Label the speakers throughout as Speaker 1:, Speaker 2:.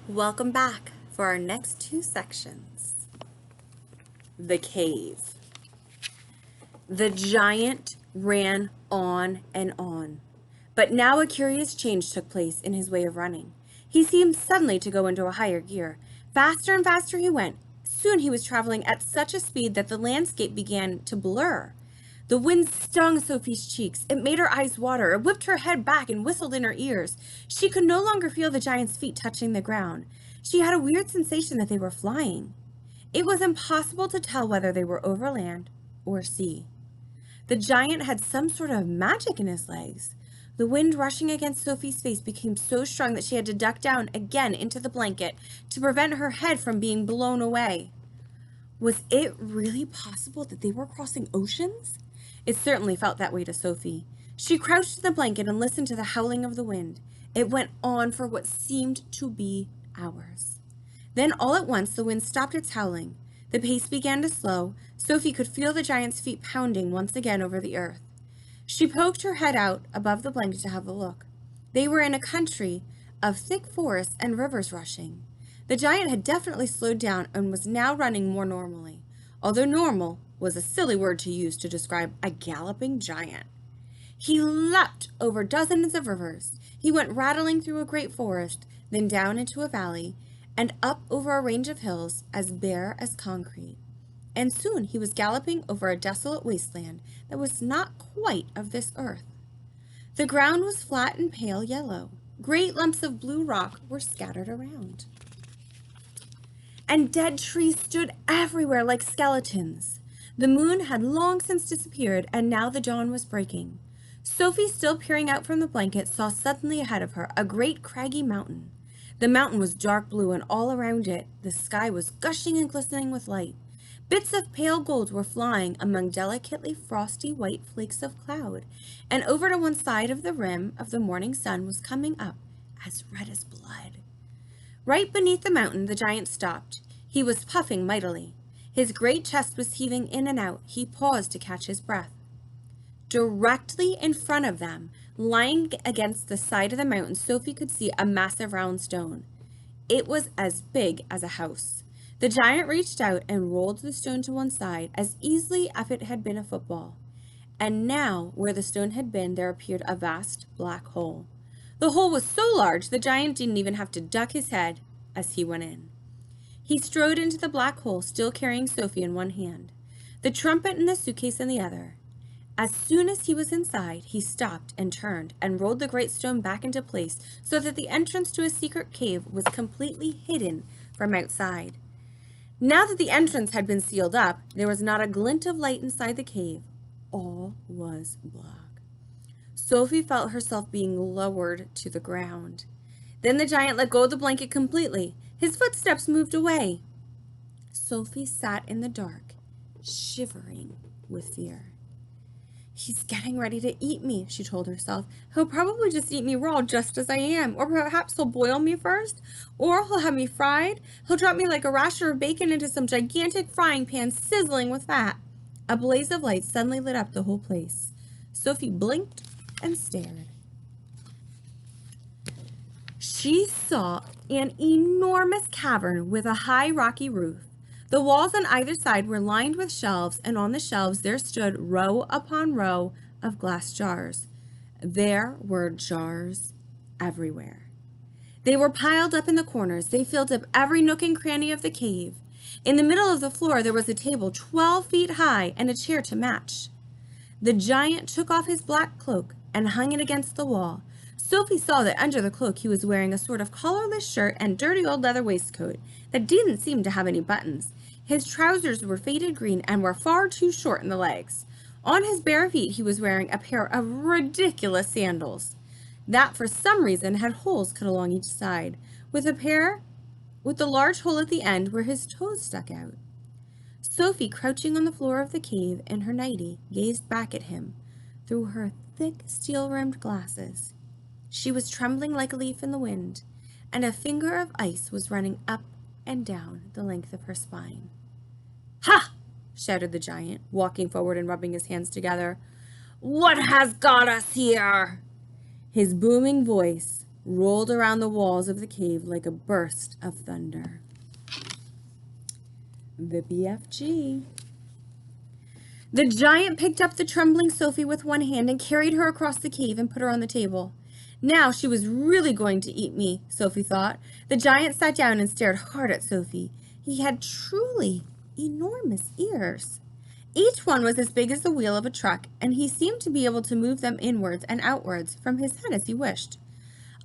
Speaker 1: Welcome back for our next two sections. The cave. The giant ran on and on. But now a curious change took place in his way of running. He seemed suddenly to go into a higher gear. Faster and faster he went. Soon he was traveling at such a speed that the landscape began to blur. The wind stung Sophie's cheeks. It made her eyes water. It whipped her head back and whistled in her ears. She could no longer feel the giant's feet touching the ground. She had a weird sensation that they were flying. It was impossible to tell whether they were over land or sea. The giant had some sort of magic in his legs. The wind rushing against Sophie's face became so strong that she had to duck down again into the blanket to prevent her head from being blown away. Was it really possible that they were crossing oceans? It certainly felt that way to Sophie. She crouched in the blanket and listened to the howling of the wind. It went on for what seemed to be hours. Then all at once the wind stopped its howling. The pace began to slow. Sophie could feel the giant's feet pounding once again over the earth. She poked her head out above the blanket to have a look. They were in a country of thick forests and rivers rushing. The giant had definitely slowed down and was now running more normally, although normal was a silly word to use to describe a galloping giant. He leapt over dozens of rivers. He went rattling through a great forest, then down into a valley, and up over a range of hills as bare as concrete. And soon he was galloping over a desolate wasteland that was not quite of this earth. The ground was flat and pale yellow. Great lumps of blue rock were scattered around. And dead trees stood everywhere like skeletons. The moon had long since disappeared, and now the dawn was breaking. Sophie, still peering out from the blanket, saw suddenly ahead of her a great craggy mountain. The mountain was dark blue, and all around it the sky was gushing and glistening with light. Bits of pale gold were flying among delicately frosty white flakes of cloud, and over to one side of the rim of the morning sun was coming up as red as blood. Right beneath the mountain the giant stopped. He was puffing mightily. His great chest was heaving in and out. He paused to catch his breath. Directly in front of them, lying against the side of the mountain, Sophie could see a massive round stone. It was as big as a house. The giant reached out and rolled the stone to one side as easily as if it had been a football. And now, where the stone had been, there appeared a vast black hole. The hole was so large the giant didn't even have to duck his head as he went in. He strode into the black hole, still carrying Sophie in one hand, the trumpet and the suitcase in the other. As soon as he was inside, he stopped and turned and rolled the great stone back into place so that the entrance to a secret cave was completely hidden from outside. Now that the entrance had been sealed up, there was not a glint of light inside the cave. All was black. Sophie felt herself being lowered to the ground. Then the giant let go of the blanket completely. His footsteps moved away. Sophie sat in the dark, shivering with fear. He's getting ready to eat me, she told herself. He'll probably just eat me raw just as I am, or perhaps he'll boil me first, or he'll have me fried. He'll drop me like a rasher of bacon into some gigantic frying pan sizzling with fat. A blaze of light suddenly lit up the whole place. Sophie blinked and stared. She saw an enormous cavern with a high rocky roof. The walls on either side were lined with shelves, and on the shelves there stood row upon row of glass jars. There were jars everywhere. They were piled up in the corners. They filled up every nook and cranny of the cave. In the middle of the floor there was a table 12 feet high and a chair to match. The giant took off his black cloak and hung it against the wall. Sophie saw that under the cloak he was wearing a sort of collarless shirt and dirty old leather waistcoat that didn't seem to have any buttons. His trousers were faded green and were far too short in the legs. On his bare feet he was wearing a pair of ridiculous sandals that for some reason had holes cut along each side, with the large hole at the end where his toes stuck out. Sophie, crouching on the floor of the cave in her nightie, gazed back at him through her thick steel-rimmed glasses. She was trembling like a leaf in the wind, and a finger of ice was running up and down the length of her spine. "Ha!" shouted the giant, walking forward and rubbing his hands together. "What has got us here?" His booming voice rolled around the walls of the cave like a burst of thunder. The BFG. The giant picked up the trembling Sophie with one hand and carried her across the cave and put her on the table. Now she was really going to eat me, Sophie thought. The giant sat down and stared hard at Sophie. He had truly enormous ears. Each one was as big as the wheel of a truck, and he seemed to be able to move them inwards and outwards from his head as he wished.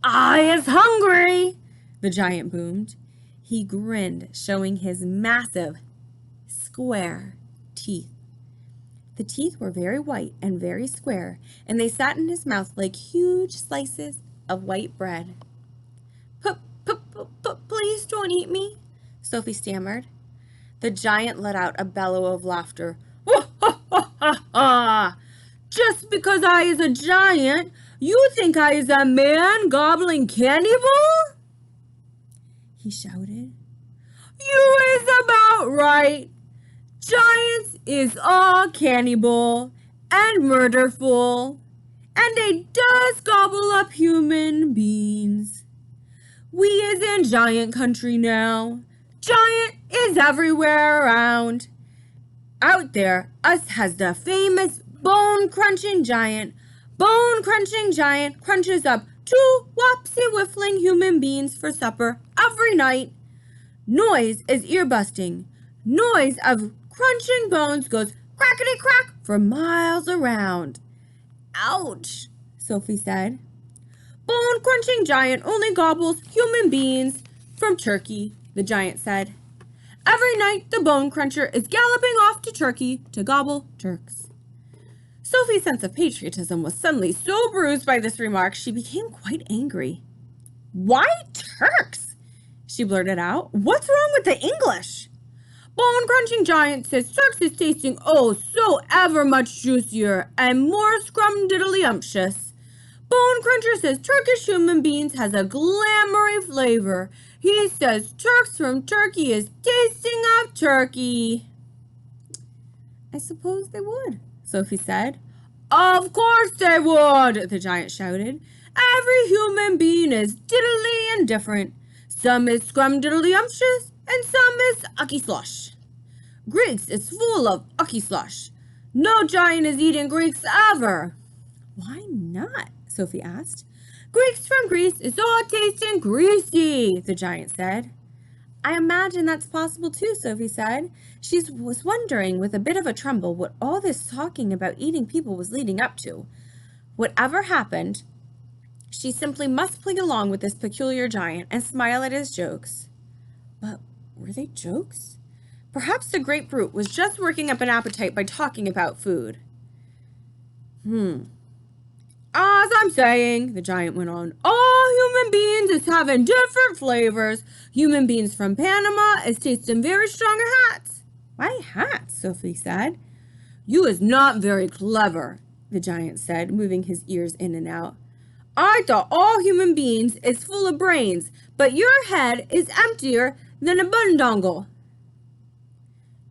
Speaker 1: "I is hungry," the giant boomed. He grinned, showing his massive, square teeth. The teeth were very white and very square, and they sat in his mouth like huge slices of white bread. Please don't eat me," Sophie stammered. The giant let out a bellow of laughter. "Ha ha ha ha ha! Just because I is a giant, you think I is a man gobbling cannibal?" He shouted. "You is about right. Giants is all cannibal and murderful, and they does gobble up human beings. We is in giant country now. Giant is everywhere around. Out there, us has the famous bone-crunching giant. Bone-crunching giant crunches up 2 wopsy-whiffling human beings for supper every night. Noise is ear-busting. Noise of crunching bones goes crackety-crack for miles around." "Ouch," Sophie said. "Bone-crunching giant only gobbles human beings from Turkey," the giant said. "Every night the bone cruncher is galloping off to Turkey to gobble Turks." Sophie's sense of patriotism was suddenly so bruised by this remark she became quite angry. "Why Turks?" she blurted out. "What's wrong with the English?" "Bone-crunching giant says Turks is tasting oh so ever much juicier and more scrumdiddlyumptious. Bone Cruncher says Turkish human beans has a glamoury flavor. He says Turks from Turkey is tasting of turkey." "I suppose they would," Sophie said. "Of course they would," the giant shouted. "Every human being is diddly and different. Some is scrumdiddlyumptious and some is ucky slosh. Greeks is full of ucky slosh. No giant is eating Greeks ever." "Why not?" Sophie asked. "Greeks from Greece is all tasting greasy," the giant said. "I imagine that's possible too," Sophie said. She was wondering with a bit of a tremble what all this talking about eating people was leading up to. Whatever happened, she simply must play along with this peculiar giant and smile at his jokes. But were they jokes? Perhaps the great brute was just working up an appetite by talking about food. "As I'm saying," the giant went on, "all human beings is having different flavors. Human beings from Panama is tasting very strong hats." "Why hats?" Sophie said. "You is not very clever," the giant said, moving his ears in and out. "I thought all human beings is full of brains, but your head is emptier than a bundongle."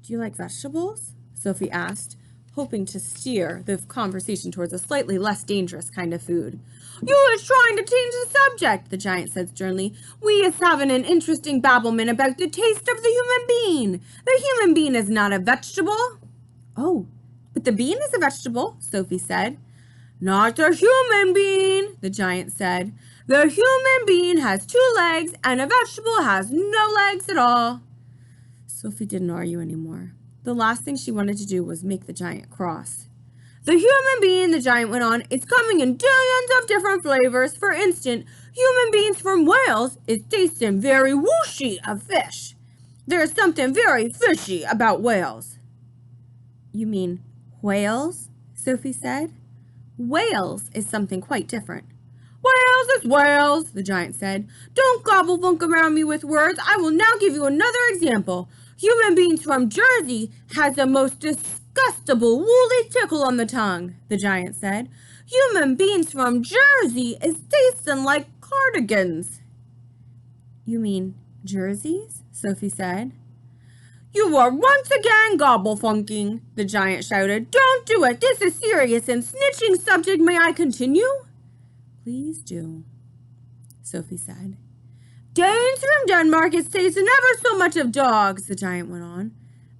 Speaker 1: "Do you like vegetables?" Sophie asked, hoping to steer the conversation towards a slightly less dangerous kind of food. "You is trying to change the subject," the giant said sternly. "We is having an interesting babblement about the taste of the human bean. The human bean is not a vegetable." "Oh, but the bean is a vegetable," Sophie said. "Not the human bean," the giant said. "The human bean has 2 legs and a vegetable has no legs at all." Sophie didn't argue anymore. The last thing she wanted to do was make the giant cross. "The human bean," the giant went on, "is coming in billions of different flavors. For instance, human beings from Wales is tasting very whooshy of fish. There is something very fishy about whales." "You mean whales?" Sophie said. "Whales is something quite different." "Whales is whales," the giant said. "Don't gobble-funk around me with words. I will now give you another example. Human beings from Jersey has the most disgustable woolly tickle on the tongue," the giant said. "Human beings from Jersey is tasting like cardigans." "You mean jerseys?" Sophie said. "You are once again gobble-funking," the giant shouted. "Don't do it. This is serious and snitching subject. May I continue?" "Please do." Sophie said. Danes from Denmark has tasted never so much of dogs, the giant went on.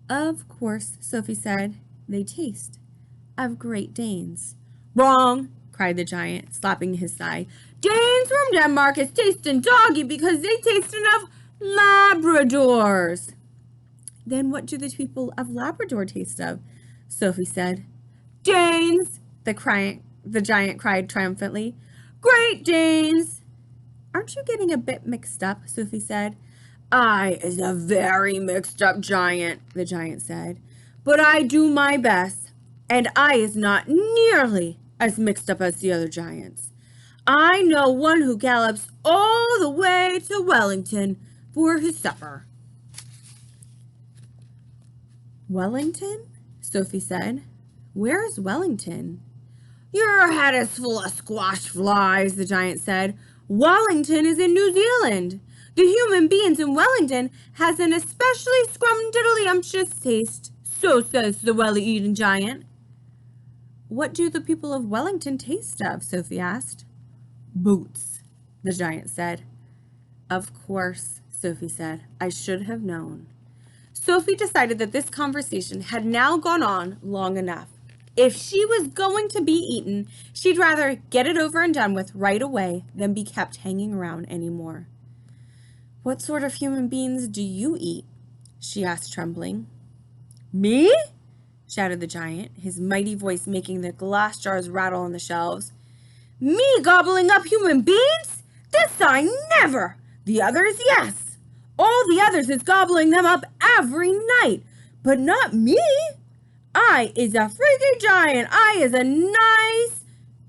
Speaker 1: Of course, Sophie said. They taste of Great Danes. Wrong, cried the giant, slapping his thigh. Danes from Denmark is tasting doggy because they taste enough Labradors. Then what do the people of Labrador taste of? Sophie said. Danes, the giant cried triumphantly. Great Danes! Aren't you getting a bit mixed up? Sophie said. I is a very mixed up giant, the giant said. But I do my best, and I is not nearly as mixed up as the other giants. I know one who gallops all the way to Wellington for his supper. Wellington? Sophie said. Where is Wellington? Your head is full of squash flies, the giant said. Wellington is in New Zealand. The human beings in Wellington has an especially scrumdiddlyumptious taste, so says the well-eaten giant. What do the people of Wellington taste of? Sophie asked. Boots, the giant said. Of course, Sophie said. I should have known. Sophie decided that this conversation had now gone on long enough. If she was going to be eaten, she'd rather get it over and done with right away than be kept hanging around anymore. What sort of human beings do you eat? She asked, trembling. Me? Shouted the giant, his mighty voice making the glass jars rattle on the shelves. Me gobbling up human beings? This I never! The others, yes. All the others is gobbling them up every night, but not me. I is a freaky giant. I is a nice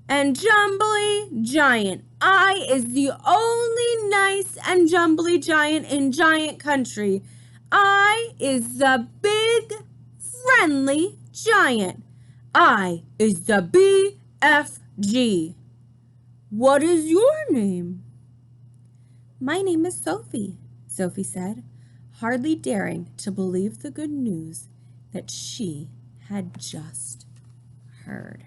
Speaker 1: and jumbly giant. I is the only nice and jumbly giant in giant country. I is the big, friendly giant. I is the BFG. What is your name? My name is Sophie, Sophie said, hardly daring to believe the good news that she had just heard.